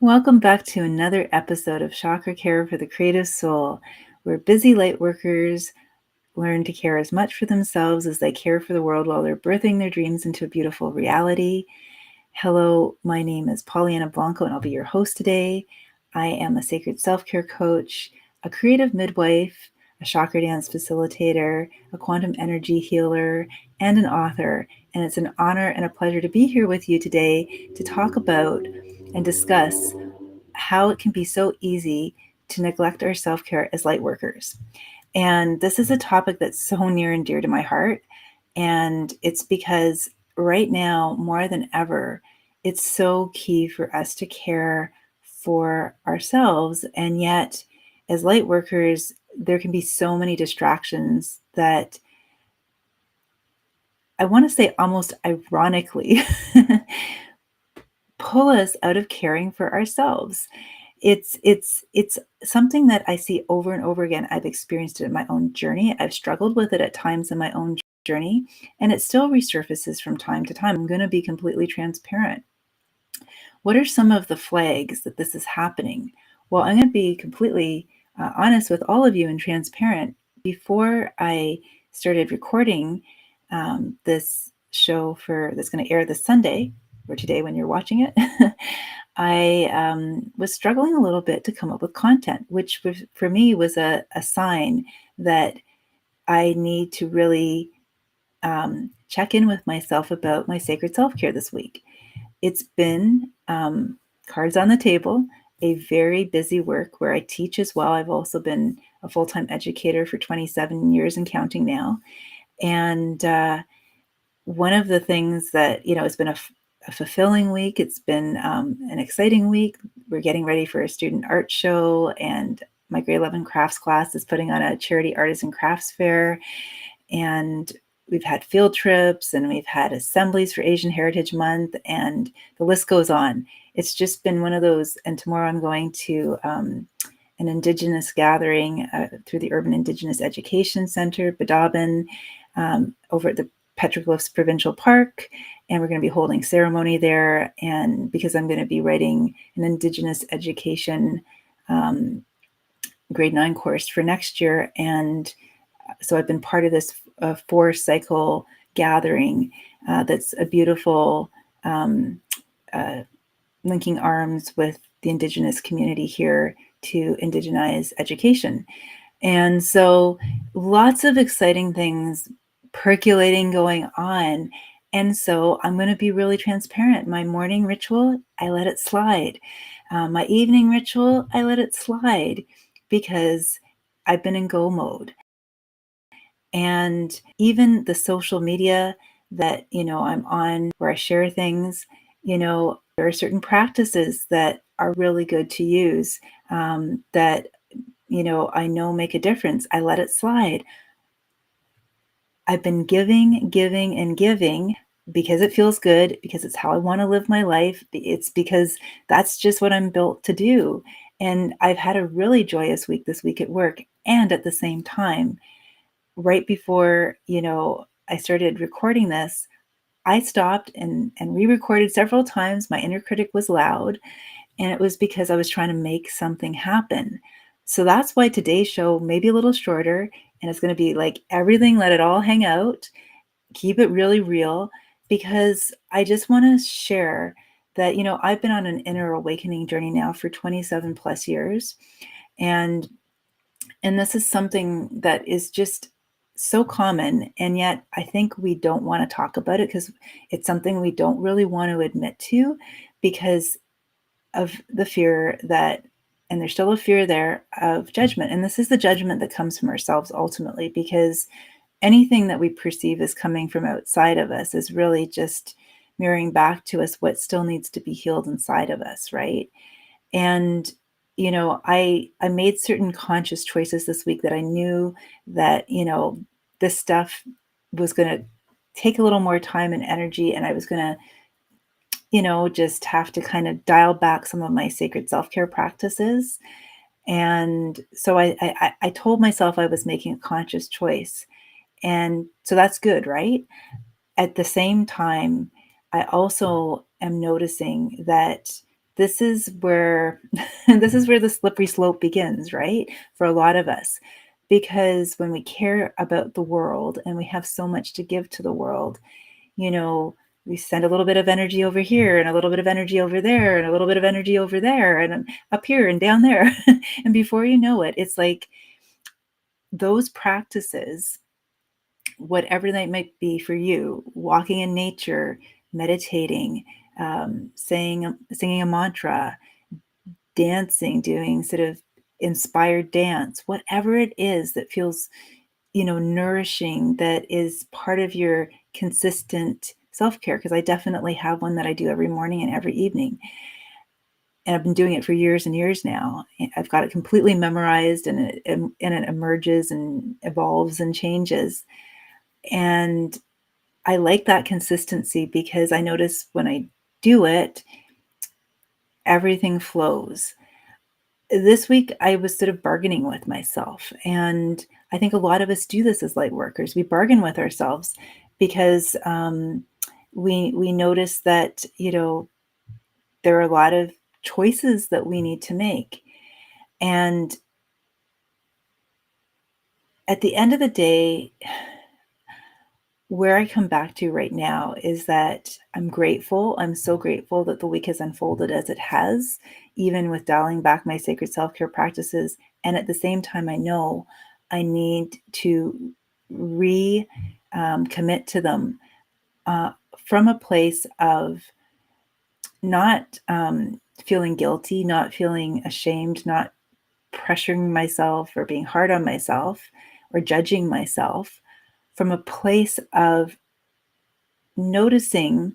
Welcome back to another episode of Chakra Care for the Creative Soul, where busy lightworkers learn to care as much for themselves as they care for the world while they're birthing their dreams into a beautiful reality. Hello, my name is Pollyanna Blanco, and I'll be your host today. I am a sacred self-care coach, a creative midwife, a Chakradance Facilitator, a quantum energy healer, and an author. And it's an honor and a pleasure to be here with you today to talk about and discuss how it can be so easy to neglect our self-care as light workers. And this is a topic that's so near and dear to my heart. And it's because right now, more than ever, it's so key for us to care for ourselves. And yet, as light workers, there can be so many distractions that I want to say almost ironically pull us out of caring for ourselves. It's something that I see over and over again. I've experienced it in my own journey. I've struggled with it at times in my own journey, and it still resurfaces from time to time. I'm going to be completely transparent. What are some of the flags that this is happening? Well, I'm going to be completely honest with all of you and transparent. Before I started recording this show that's going to air this Sunday, or today when you're watching it, I was struggling a little bit to come up with content, which for me was a sign that I need to really check in with myself about my sacred self-care this week. It's been cards on the table, a very busy work where I teach as well. I've also been a full-time educator for 27 years and counting now. And one of the things that, it's been a fulfilling week. It's been an exciting week. We're getting ready for a student art show, and my grade 11 crafts class is putting on a charity artisan crafts fair. And we've had field trips, and we've had assemblies for Asian Heritage Month, and the list goes on. It's just been one of those. And tomorrow I'm going to an Indigenous gathering through the Urban Indigenous Education Center, Badabin, over at the Petroglyphs Provincial Park, and we're going to be holding ceremony there. And because I'm going to be writing an Indigenous education grade 9 course for next year, and so I've been part of this 4-cycle gathering that's a beautiful linking arms with the Indigenous community here to indigenize education. And so lots of exciting things percolating going on. And so I'm going to be really transparent. My morning ritual, I let it slide. My evening ritual, I let it slide because I've been in go mode. And even the social media that, I'm on where I share things, there are certain practices that are really good to use that, I know make a difference. I let it slide. I've been giving and giving because it feels good, because it's how I want to live my life. It's because that's just what I'm built to do. And I've had a really joyous week this week at work. And at the same time, right before, I started recording this, I stopped and re-recorded several times. My inner critic was loud, and it was because I was trying to make something happen. So that's why today's show may be a little shorter, and it's going to be like everything, let it all hang out, keep it really real, because I just want to share that, I've been on an inner awakening journey now for 27 plus years. And this is something that is just so common, and yet I think we don't want to talk about it because it's something we don't really want to admit to because of the fear that, and there's still a fear there of judgment. And this is the judgment that comes from ourselves ultimately, because anything that we perceive as coming from outside of us is really just mirroring back to us what still needs to be healed inside of us, right? And I made certain conscious choices this week that I knew that, this stuff was going to take a little more time and energy, and I was going to, just have to kind of dial back some of my sacred self-care practices. And so I told myself I was making a conscious choice. And so that's good, right? At the same time, I also am noticing that this is where this is where the slippery slope begins, right? For a lot of us. Because when we care about the world and we have so much to give to the world, you know, we send a little bit of energy over here and a little bit of energy over there and a little bit of energy over there and up here and down there. And before you know it, it's like those practices, whatever they might be for you, walking in nature, meditating, singing a mantra, dancing, doing sort of inspired dance, whatever it is that feels, nourishing, that is part of your consistent self-care. Because I definitely have one that I do every morning and every evening. And I've been doing it for years and years now. I've got it completely memorized, and it emerges and evolves and changes. And I like that consistency because I notice when I do it, everything flows. This week, I was sort of bargaining with myself. And I think a lot of us do this as light workers. We bargain with ourselves because we notice that, there are a lot of choices that we need to make. And at the end of the day, where I come back to right now is that I'm grateful. I'm so grateful that the week has unfolded as it has, even with dialing back my sacred self-care practices. And at the same time, I know I need to commit to them from a place of not feeling guilty, not feeling ashamed, not pressuring myself or being hard on myself or judging myself, from a place of noticing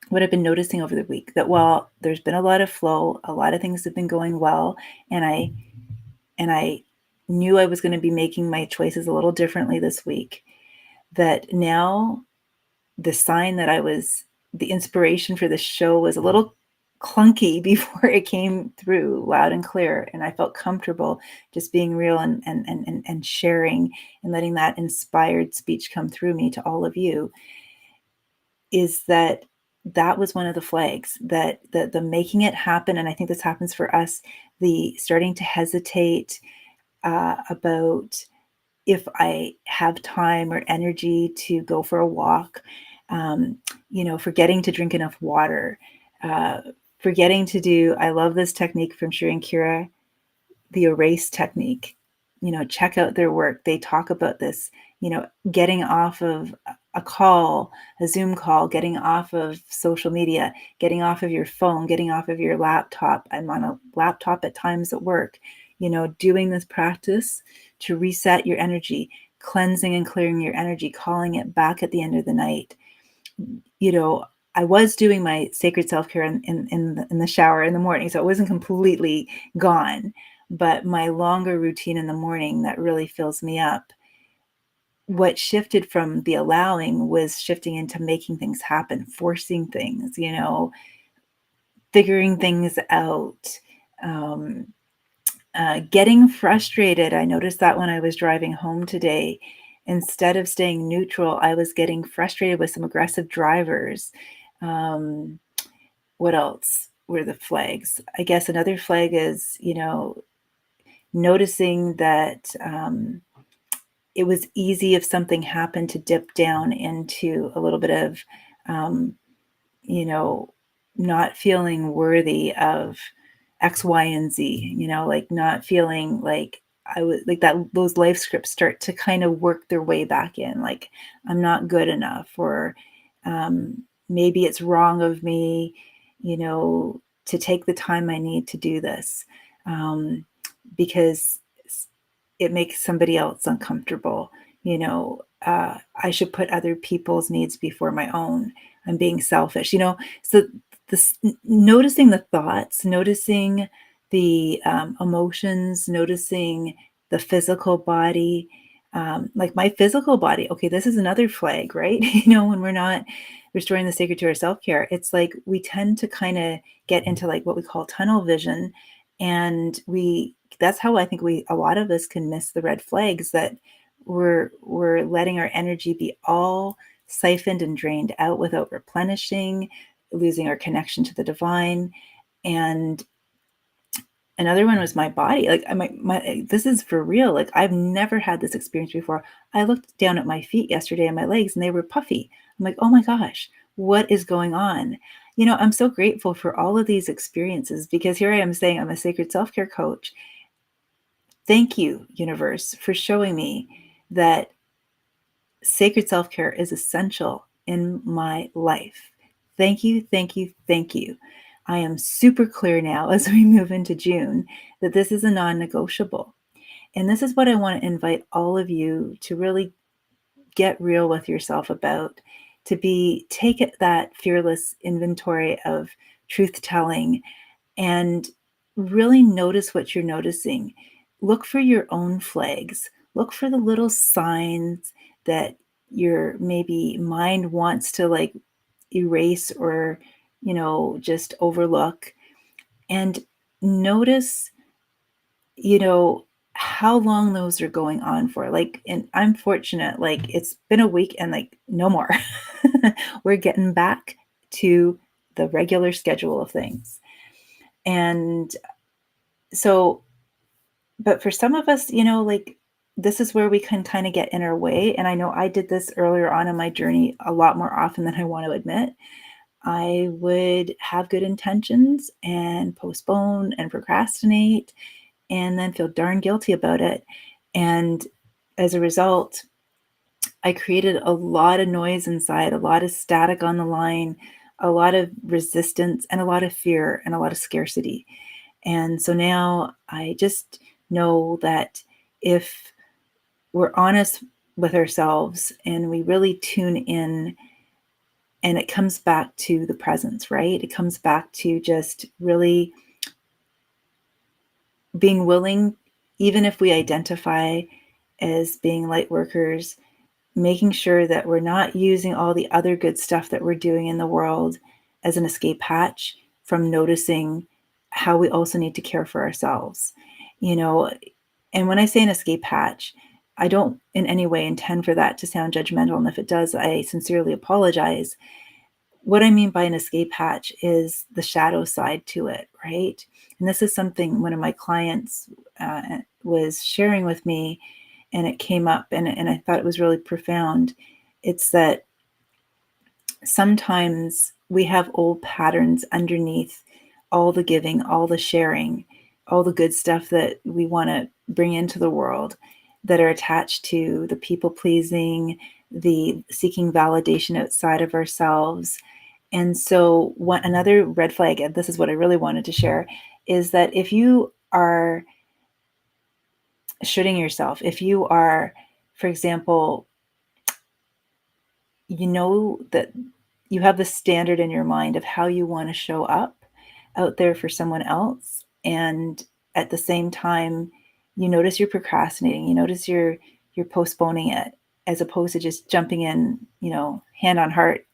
what I've been noticing over the week, that while there's been a lot of flow, a lot of things have been going well, and I knew I was going to be making my choices a little differently this week, that now the inspiration for this show was a little clunky before it came through loud and clear, and I felt comfortable just being real and sharing and letting that inspired speech come through me to all of you. Is that was one of the flags, that the making it happen. And I think this happens for us, the starting to hesitate about if I have time or energy to go for a walk, forgetting to drink enough water, forgetting to do, I love this technique from Shri and Kira, the erase technique. Check out their work. They talk about this, getting off of a call, a Zoom call, getting off of social media, getting off of your phone, getting off of your laptop. I'm on a laptop at times at work, doing this practice to reset your energy, cleansing and clearing your energy, calling it back at the end of the night. I was doing my sacred self-care in the shower in the morning, so it wasn't completely gone. But my longer routine in the morning that really fills me up, what shifted from the allowing was shifting into making things happen, forcing things, figuring things out, getting frustrated. I noticed that when I was driving home today, instead of staying neutral, I was getting frustrated with some aggressive drivers. What else were the flags? I guess another flag is, noticing that it was easy if something happened to dip down into a little bit of, not feeling worthy of X, Y, and Z, like not feeling like I was like that. Those life scripts start to kind of work their way back in, like I'm not good enough, or maybe it's wrong of me, to take the time I need to do this. Because it makes somebody else uncomfortable. I should put other people's needs before my own. I'm being selfish, so this, noticing the thoughts, noticing the emotions, noticing the physical body, like my physical body. Okay, this is another flag, right? When we're not restoring the sacred to our self-care, it's like we tend to kind of get into like what we call tunnel vision. And that's how I think a lot of us can miss the red flags, that we're letting our energy be all siphoned and drained out without replenishing, losing our connection to the divine. And another one was my body. Like this is for real. Like I've never had this experience before. I looked down at my feet yesterday and my legs and they were puffy. I'm like, oh my gosh, what is going on? I'm so grateful for all of these experiences, because here I am saying I'm a sacred self-care coach. Thank you, universe, for showing me that sacred self-care is essential in my life. Thank you, thank you, thank you. I am super clear now as we move into June that this is a non-negotiable. And this is what I want to invite all of you to really get real with yourself about, to take that fearless inventory of truth telling and really notice what you're noticing. Look for your own flags. Look for the little signs that your maybe mind wants to like erase or, just overlook. And notice, how long those are going on for. Like, and I'm fortunate, like it's been a week and like no more. We're getting back to the regular schedule of things. And so, but for some of us, like this is where we can kind of get in our way. And I know I did this earlier on in my journey a lot more often than I want to admit. I would have good intentions and postpone and procrastinate and then feel darn guilty about it. And as a result, I created a lot of noise inside, a lot of static on the line, a lot of resistance, and a lot of fear and a lot of scarcity. And so now I just know that if we're honest with ourselves and we really tune in, and it comes back to the presence, right? It comes back to just really being willing, even if we identify as being light workers, making sure that we're not using all the other good stuff that we're doing in the world as an escape hatch from noticing how we also need to care for ourselves. And when I say an escape hatch, I don't in any way intend for that to sound judgmental. And if it does, I sincerely apologize. What I mean by an escape hatch is the shadow side to it, right? And this is something one of my clients was sharing with me, and it came up, and I thought it was really profound. It's that sometimes we have old patterns underneath all the giving, all the sharing, all the good stuff that we want to bring into the world, that are attached to the people pleasing, the seeking validation outside of ourselves. And so another red flag, and this is what I really wanted to share, is that if you are shooting yourself, if you are, for example, that you have the standard in your mind of how you want to show up out there for someone else, and at the same time you notice you're procrastinating, you notice you're postponing it, as opposed to just jumping in, hand on heart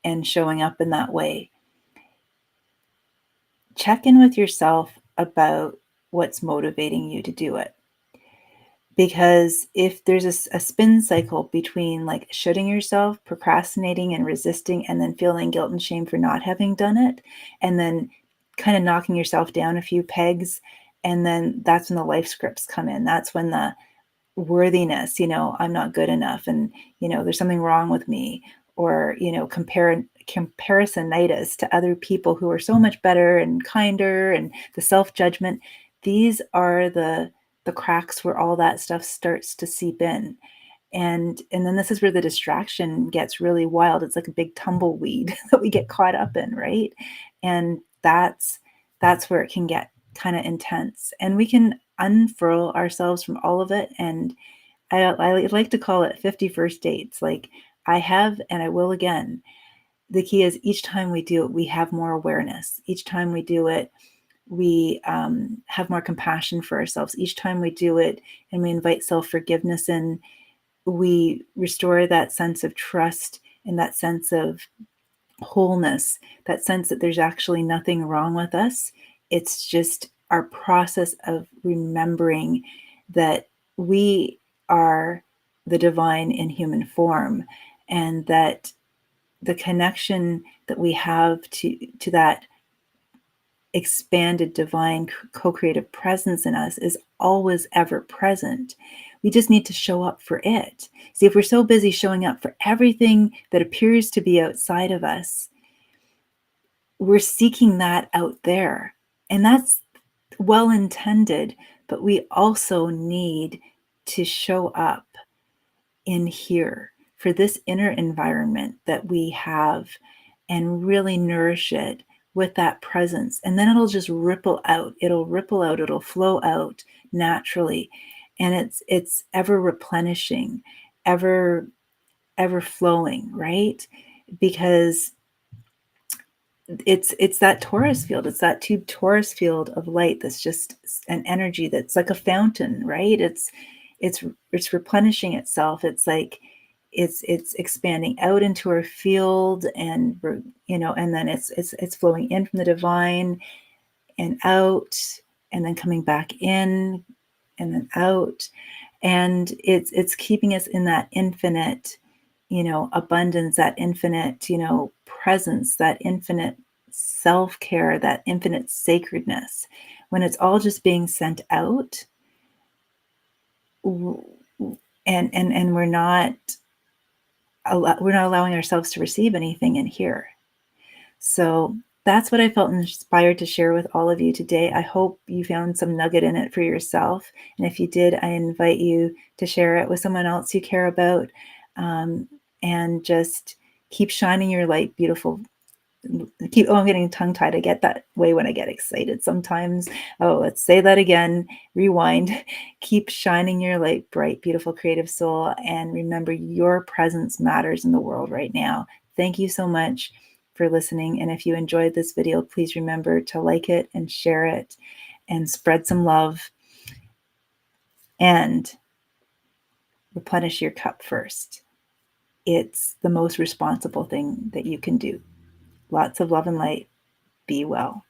and showing up in that way. Check in with yourself about what's motivating you to do it. Because if there's a spin cycle between like shutting yourself, procrastinating and resisting, and then feeling guilt and shame for not having done it, and then kind of knocking yourself down a few pegs, and then that's when the life scripts come in. That's when the worthiness, I'm not good enough, and there's something wrong with me, or comparisonitis to other people who are so much better and kinder, and the self-judgment. These are the cracks where all that stuff starts to seep in. And then this is where the distraction gets really wild. It's like a big tumbleweed that we get caught up in, right? And that's where it can get kind of intense. And we can unfurl ourselves from all of it. And I like to call it 50 first dates. Like I have, and I will again. The key is each time we do it, we have more awareness. Each time we do it, we have more compassion for ourselves. Each time we do it and we invite self-forgiveness in, we restore that sense of trust and that sense of wholeness, that sense that there's actually nothing wrong with us. It's just our process of remembering that we are the divine in human form, and that the connection that we have to that expanded divine co-creative presence in us is always ever present. We just need to show up for it. See, if we're so busy showing up for everything that appears to be outside of us, we're seeking that out there. And that's well intended, but we also need to show up in here for this inner environment that we have and really nourish it with that presence. And then it'll just ripple out. It'll ripple out, it'll flow out naturally. And it's ever replenishing, ever flowing, right? Because it's that torus field, it's that tube torus field of light that's just an energy that's like a fountain, right? It's replenishing itself. It's like it's expanding out into our field, and we're, and then it's flowing in from the divine and out, and then coming back in and then out, and it's keeping us in that infinite abundance, that infinite presence, that infinite self-care, that infinite sacredness. When it's all just being sent out, and we're not allowing ourselves to receive anything in here. So that's what I felt inspired to share with all of you today. I hope you found some nugget in it for yourself. And if you did, I invite you to share it with someone else you care about, and just keep shining your light, beautiful. I'm getting tongue-tied. I get that way when I get excited sometimes. Oh, let's say that again. Rewind. Keep shining your light, bright, beautiful, creative soul. And remember, your presence matters in the world right now. Thank you so much for listening. And if you enjoyed this video, please remember to like it and share it and spread some love. And replenish your cup first. It's the most responsible thing that you can do. Lots of love and light. Be well.